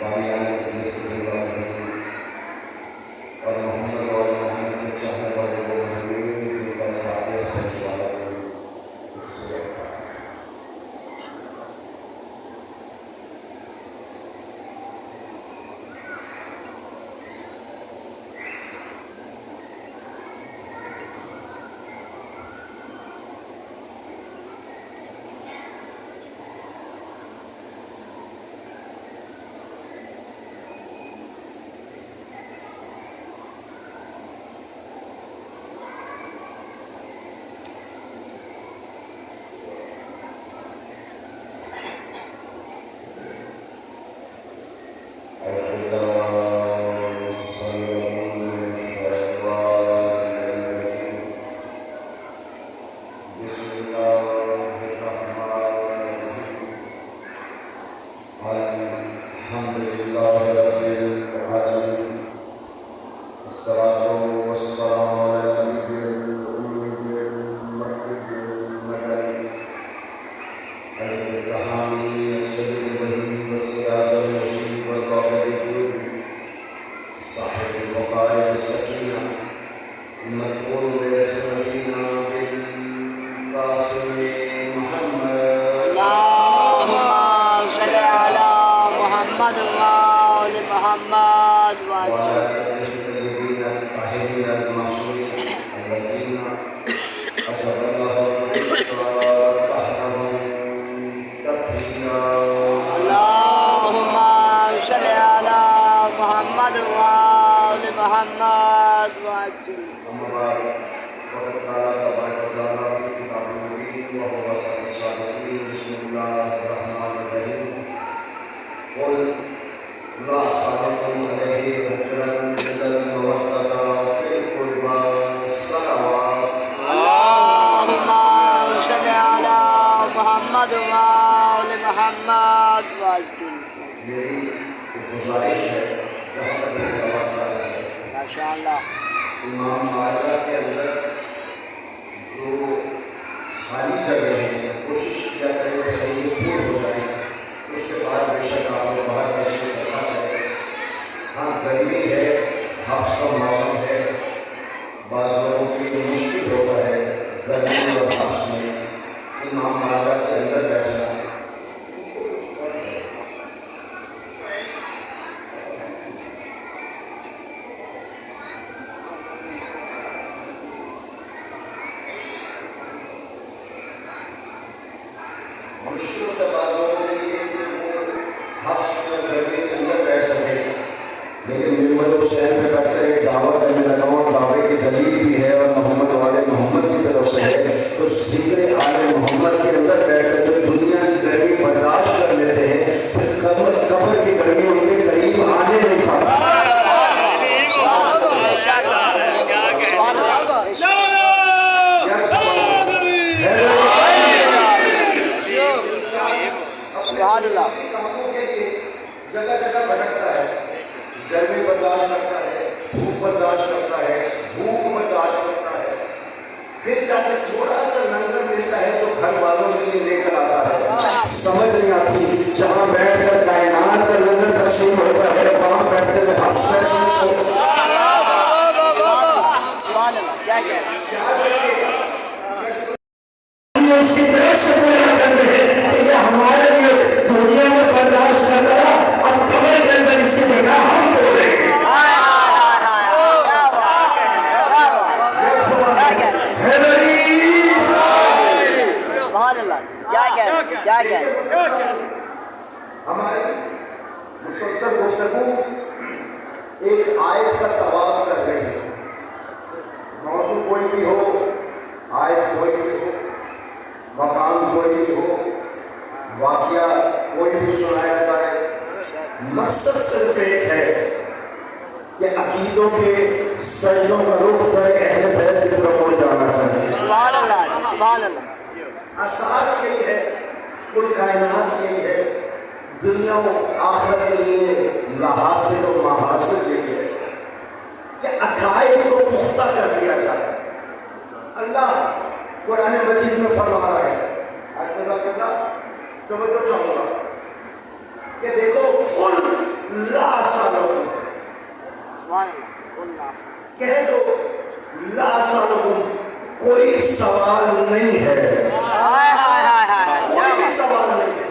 بامیان کے صلی اللہ علیہ اور محمد اور محمد کے چاہنے والے وہ محمود جن کا فاتح ہونے والا اس سے امام معاہدہ کے اندر جو خالی جگہ ہے کوشش کیا کرے کہ یہ پور ہو جائے، اس کے بعد بے شک آپ کو باہر تشریف رکھا جائے۔ ہاں گرمی ہے، حبس کا موسم ہے، بعض لوگوں کے لیے مشکل ہوتا ہے گرمی اور حبس میں امام معاہدہ کے اندر بیٹھنا۔ جگہ جگہ بھٹکتا ہے، گرمی برداشت کرتا ہے، دھوپ برداشت کرتا ہے، بھوک برداشت کرتا ہے، پھر جا کے تھوڑا سا نظر ملتا ہے جو گھر والوں کے لیے لے کر آتا ہے۔ سمجھ نہیں آتی، جہاں بیٹھ کر کائنات کا نظر تقسیم ہوتا ہے وہاں بیٹھتے ہوئے حبس محسوس ہوتا ہے۔ اس کی طرف سے بولا کرتے ہیں کہ یہ ہمارے لیے دنیا میں برداشت کرتا رہا، اب قبر کے اندر اس کی جگہ ہم بولیں گے۔ ہماری مسلسل گفتگو ایک آیت کا طواف کر رہی ہے، موضوع کوئی بھی ہو، آیت کوئی بھی ہو، مقام کوئی بھی ہو، واقعہ کوئی بھی سنایا جائے، مقصد صرف ایک ہے کہ عقیدوں کے سجدوں کا رخ در اہل بیت کی طرف مڑ جانا چاہیے۔ سبحان اللہ، سبحان اللہ۔ اساس یہی ہے، کل کائنات یہی ہے، دنیا و آخرت کے لیے لحاظ و محاصل یہی ہے کہ عقائد کو پختہ کر دیا جائے۔ اللہ قرآن مجید میں فرما رہا ہے، توجہ چاہوں گا کہ دیکھو قل کہہ دو لا سالکم، کوئی سوال نہیں ہے، کوئی بھی سوال نہیں ہے۔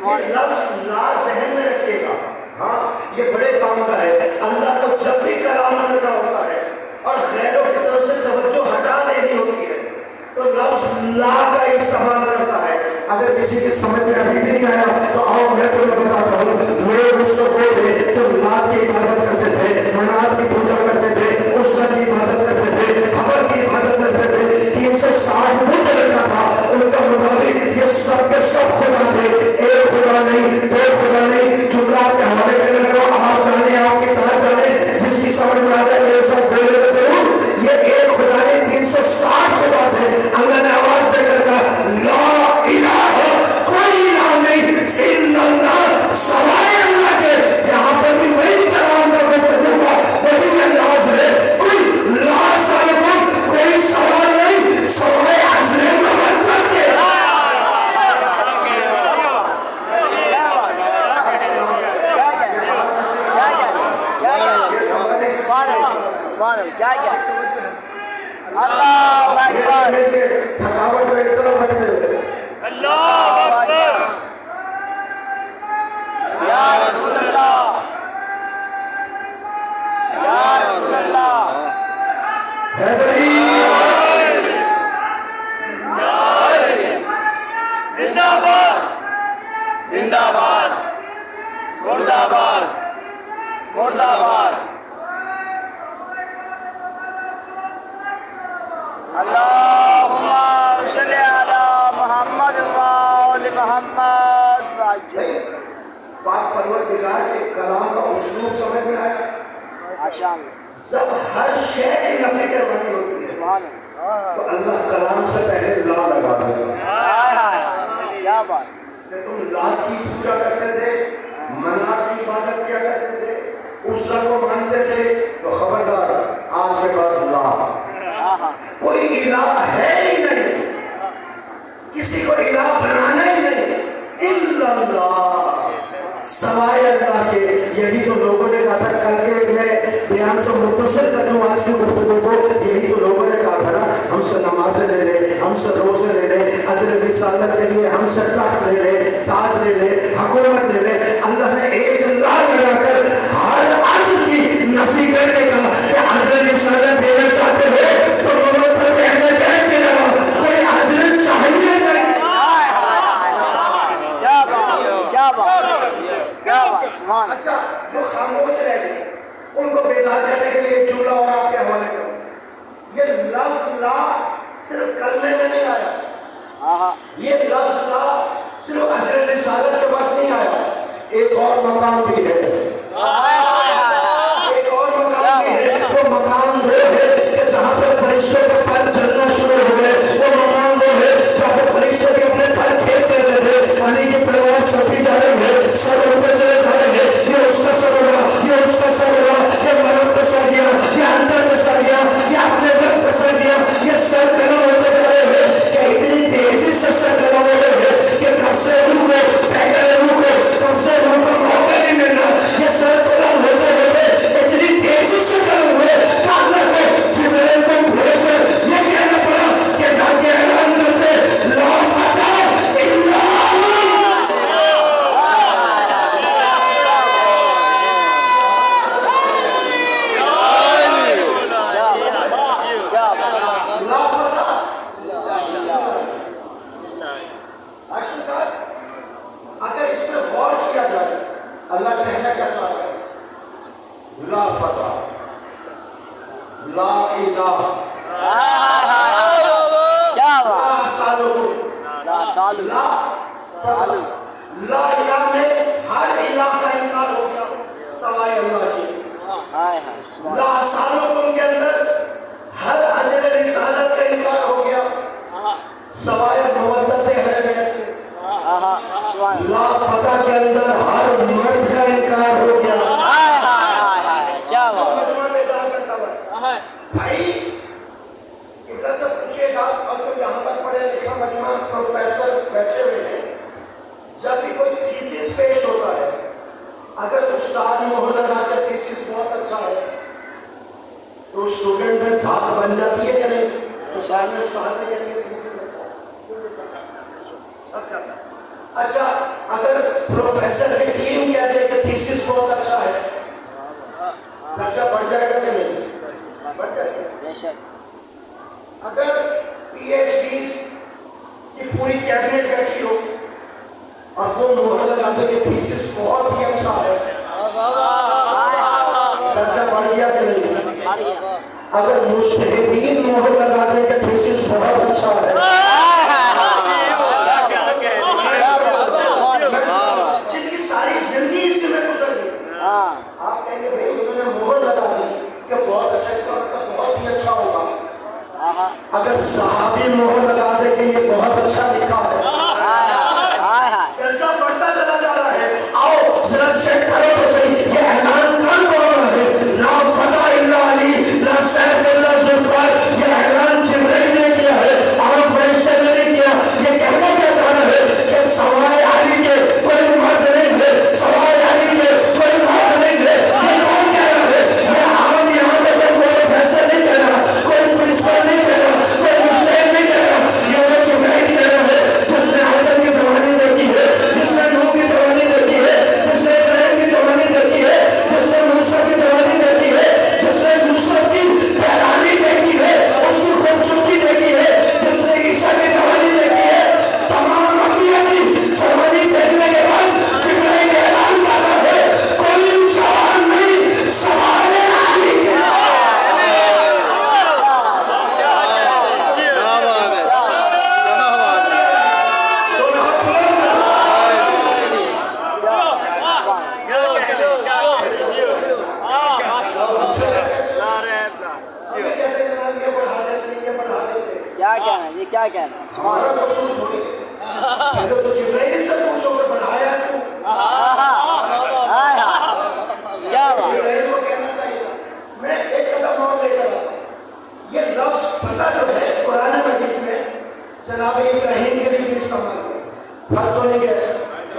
یہ لفظ لا ذہن میں رکھیے گا، ہاں یہ بڑے کام کا ہے۔ اللہ کو جب بھی کلام کرنا ہوتا ہے اور غیروں کی طرف سے توجہ ہٹا دینی ہوتی ہے تو لفظ لا کا استعمال کرتا ہے۔ اگر کسی کے سمجھ میں ابھی بھی نہیں آیا تو آؤ میں تمہیں بتاتا ہوں۔ لوگ اس کو تھے جو لات کی عبادت کرتے تھے، منات کی پوجا کرتے تھے، عزا کی عبادت کرتے تھے، خبر کی عبادت کرتے تھے، 360 بت لگتا تھا۔ ان کا مطابق یہ سب کے سب خدا تھے، ایک خدا نہیں، دو خدا نہیں۔ جملہ کے حوالے کرنے لگا، آپ جانے آپ کی طرح جانے، جس کی سمجھ میں آ جائے میرے ساتھ بولے تو ضرور۔ یہ ایک خدا نہیں، 360 خدا تھے۔ اللہ نے آواز دے کر کہا لا الہ، کوئی الہ نہیں الا اللہ، سوائے اللہ کے۔ یہاں پر بھی وہی کلام کا گفتگو کا وہی انداز ہے، کوئی لا سالکم، کوئی سوال نہیں سوائے عزر مبتل کے۔ اللہ اکبر، تھکاوٹ کو ایک طرف رکھتے ہوئے اللہ اکبر، یا رسول اللہ، یا رسول اللہ، حیدری زندہ باد، زندہ باد، مرد آباد، مرد آباد۔ اللہم صلی علی محمد و آل محمد وعجل۔ پاک پروردگار کے کلام کا اسلوب سمجھ میں آیا؟ ماشاء اللہ، جب ہر شے کی نفی کرانی ہوتی ہے سبحان اللہ، تو اللہ کلام سے پہلے لا لگا دیتا ہے۔ کیا بات، کہ تم لات کی پوجا کرتے تھے، منات کی عبادت کیا کرتے تھے، عزا کو مانتے تھے، تو خبردار آج کے بعد لا، کوئی الہ ہے ہی نہیں، کسی کو الہ بنانا ہی نہیں، الا اللہ، سوائے اللہ کے۔ یہی تو لوگوں نے کہا تھا، کل کے میں بیان سے مختصر کر دوں آج کی گفتگو کو، یہی تو لوگوں نے کہا تھا نا ہم سے نمازیں لے لے، ہم سے روزے لے لے، اجر رسالت کے لیے ہم سے تخت لے لے، تاج لے لے، حکومت لے لے۔ اللہ نے ایک لا لگا کر ہر اجر کی نفی کر کے کہا کہ اجر رسالت دینا چاہتے ہو تو لوگوں پر کہنے بیٹھ کے رہا، کوئی اجر چاہیے نہیں۔ کیا بات، کیا بات، کیا بات، سبحان اللہ۔ اچھا جو خاموش رہ گئے ان کو بیدار کرنے کے لیے ایک جملہ اور آپ کے حوالے کروں۔ یہ لفظ لا صرف کلمے میں نہیں آیا، یہ لفظ لا صرف اجر رسالت کے وقت نہیں آیا، ایک اور مقام بھی ہے، ایک اور مقام بھی ہے۔ وہ مقام وہ ہے کہ جہاں پہ فرشتوں کے پر چلنا شروع ہو گئے، وہ مقام وہ ہے جہاں پہ فرشتے بھی اپنے پر کھینچ رہے تھے، علی کی تلوار چھپی جا رہی ہے، سر اوپر چلے جا رہے ہیں، یہ اس کا سر ہوگا، یہ اس کا سر ہوگا، یہ مرد کا سر گیا، یہ اندر کا سر گیا، یہ اپنے رب کا سر گیا، یہ سر قلم ہوتے جا رہے ہیں کہ اتنی تیزی سے سر قلم ہو رہے ہیں کہ کب سے روح کو پہلے روح کو کب سے روح کا موقع نہیں ملنا، یہ سر قلم ہوتے ہوتے اتنی تیزی سے قلم ہوئے کہ اللہ کو جبریل کو بھیج کر یہ کہنا پڑا کہ جا کے اعلان کرتے لا فتح الا اگر اس پہ غور کیا جائے اللہ کہنا کیا چاہ رہا ہے؟ لا فتح، لا الہ، کیا بات، لا سالکم، لا سالو، لا فتح، لا الہ میں ہر الہ کا انکار ہو گیا سوائے اللہ کی۔ ہائے ہائے، سبحان لا سالکم کے اندر ہر اجر رسالت کا انکار ہو گیا سوائے مودت اہل بیت کے۔ اللہ، سبحان اللہ، لا فتح کے اندر ہر مرد کا انکار ہو گیا۔ ہائے ہائے ہائے ہائے، کیا بات، مجمع بیدار کرتا ہوا بھائی قبلہ سے پوچھئے گا، اور جو یہاں پر پڑھے لکھا مجمع پروفیسر بیٹھے ہوئے ہیں، جب بھی کوئی تھیسس پیش ہوتا ہے، اگر استاد مہر لگا کر تھیسس بہت اچھا ہے تو اسٹوڈنٹ مستحب ہے کہ تھیسس اچھا سب کرتا ہے. اچھا اگر پروفیسر کی ٹیم کہتے ہیں کہ تھیسس بہت اچھا ہے خرچہ بڑھ جائے گا کہ نہیں؟ بڑھ جائے گا. بے شک. اگر پی ایچ ڈیز کی پوری کیبنٹ بیٹھی ہو اور وہ مہر لگا دے کہ تھیسس بہت ہی اچھا ہے خرچہ بڑھ گیا کہ نہیں؟ اگر مجتہدین مہر لگا دے کہ تھیسس بہت اچھا ہے جن کی ساری زندگی اس میں گزر گئی آپ کہیں گے بھائی انہوں نے مہر لگا دی کہ بہت اچھا اس کا مطلب بہت ہی اچھا ہوگا. اگر صحابی مہر لگا دے کہ یہ بہت اچھا لکھا ہے درجہ بڑھتا چلا جا رہا ہے. آؤ ذرا چیک کرو تو صحیح یہ اعلان کون کر رہا ہے؟ لا فتح الا علی لا سیف الا ذوالفقار. یہ اعلان جبرائیل نے کیا ہے اور فرشتے نے نہیں کیا. یہ کہنا کیا چاہ رہا ہے کہ سوائے علی کے کوئی مرد نہیں ہے, سوائے علی کے کوئی مرد نہیں ہے. یہ کون کہہ رہا ہے؟ یہ عام یہاں پہ کوئی پروفیسر نہیں کہہ رہا, کوئی پرنسپل نہیں کہہ رہا, کوئی مجتہد نہیں کہہ رہا. یہ وہ جبرائیل کہہ رہا ہے جس نے آدم کی جوانی دیکھی ہے, جس نے نوح کی جوانی دیکھی ہے, جس نے ابراہیم کی جوانی دیکھی ہے, جس نے موسیٰ کی جوانی دیکھی ہے, جس نے یوسف کی پیرانی دیکھی ہے, اس کی خوبصورتی دیکھی ہے, جس نے عیسیٰ کی جوانی دیکھی ہے. تمام انبیاء کی جوانی دیکھنے کے بعد جبرائیل اعلان کرتا ہے کوئی جوان نہیں سوائے علی کے. کیا کہنا ہے یہ کیا کہنا ہے؟ ہمارا قصور تھوڑی ہے. اگر تو جبرائیل سے پوچھو کہ بڑھایا کیوں, کیا بات. جبرائیل کو کہنا چاہیے. میں ایک قدم اور لے کر آتا. یہ لفظ فتح جو ہے قرآن مجید میں جناب ابراہیم کے لیے بھی استعمال ہوا. فرق تو نہیں ہے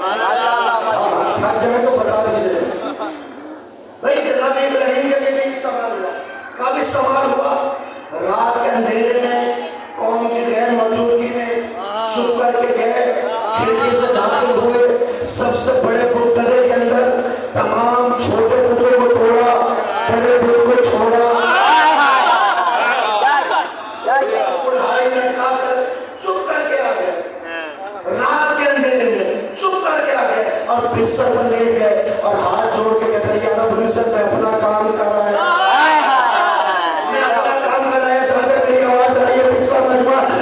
ہر جگہ کو بتا دیجیے بھائی جناب ابراہیم کے لیے بھی استعمال ہوا. کب استعمال ہوا؟ رات کے اندھیرے میں قوم کی غیر موجودگی میں چھپ کر کے گئے, کھڑکی سے داخل ہوئے, سب سے بڑے بتگدے کے اندر تمام چھوٹے بتوں کو توڑا, بڑے بت کو چھوڑا, کڑھائی لٹکا کر چپ کر کے آ گئے. رات کے اندھیرے میں چپ کر کے آ گئے اور بستر پر لیٹ گئے اور ہاتھ جوڑ کے کہتے ہیں یا رب العزت میں اپنا کام کر رہا ہے,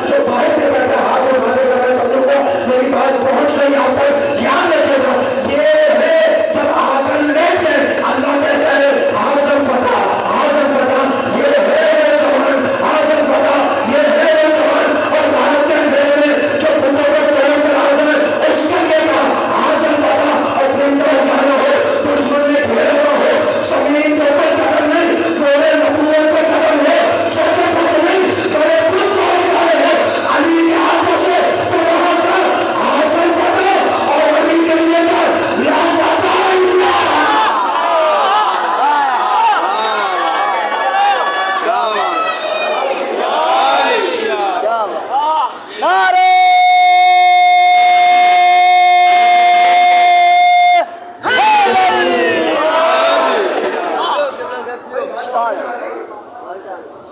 جو باہر پہ بیٹھا ہاتھ اٹھا دے گا میں سمجھوں گا میری بات پہنچ گئی آپ تک. یاد رکھے گا یہ ہے جب آدم لیٹ گئے اللہ کہتا ہے حاضر فتح حاضر فتح. یہ ہے وہ جوان حاضر فتح, یہ ہے وہ جوان. اور رات کے اندھیرے میں جو بتوں کو توڑ کر آ جائے اس کے لیے کہا حاضر فتح. اور دن کا اجالا ہو, دشمن نے گھیرا ہوا ہو, زمین کے اوپر قدم نہیں, میرے نبوت پہ قدم ہے, چھوٹے بت نہیں بڑے بت توڑے جا رہے ہیں علی کے ہاتھوں سے. تو وہاں کا حاصل فتح اور علی کے لیے کا لا فتح الا نعرے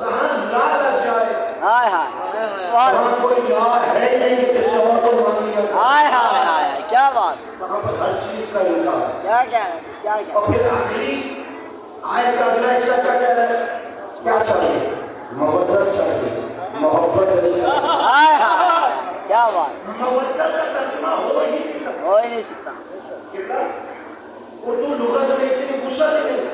جہاں لا لگ جائے وہاں کوئی لا ہے ہی نہیں کہ کسی اور کو مان لیا. کیا بات. وہاں پر ہر چیز کا انکار. کیا کہنا ہے کیا کہنا اور پھر آخری آیت کا اگلا حصہ کیا کہہ رہا ہے؟ کیا چاہیے؟ مودت چاہیے, محبت نہیں چاہیے. کیا بات. مودت کا ترجمہ ہو ہی نہیں سکتا. ہو ہی نہیں سکتا. کتنا اردو لغت میں اتنی وسعت نہیں ہے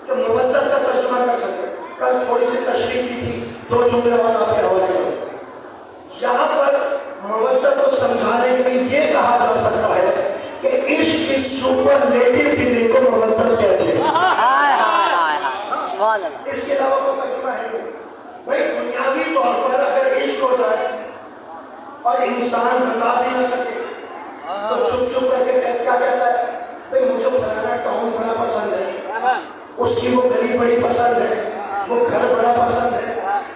کہ مودت کا ترجمہ کر سکتے. کل تھوڑی سی تشریح کی تھی, 2 جملے اور آپ کے حوالے کرو. یہاں پر مودت کو سمجھانے کے لیے یہ کہا جا سکتا ہے کہ عشق کی سپرلیٹو ڈگری کو مودت کہتے ہیں. سبحان اللہ. اس کے علاوہ کوئی ترجمہ ہے نہیں بھائی. دنیاوی طور پر اگر عشق ہو جائے اور انسان بتا بھی نہ سکے تو چپ چپ کر کے کیا کہتا ہے بھائی مجھے فلانا ٹاؤن بڑا پسند ہے, اس کی وہ گلی بڑی پسند ہے, وہ گھر بڑا پسند ہے,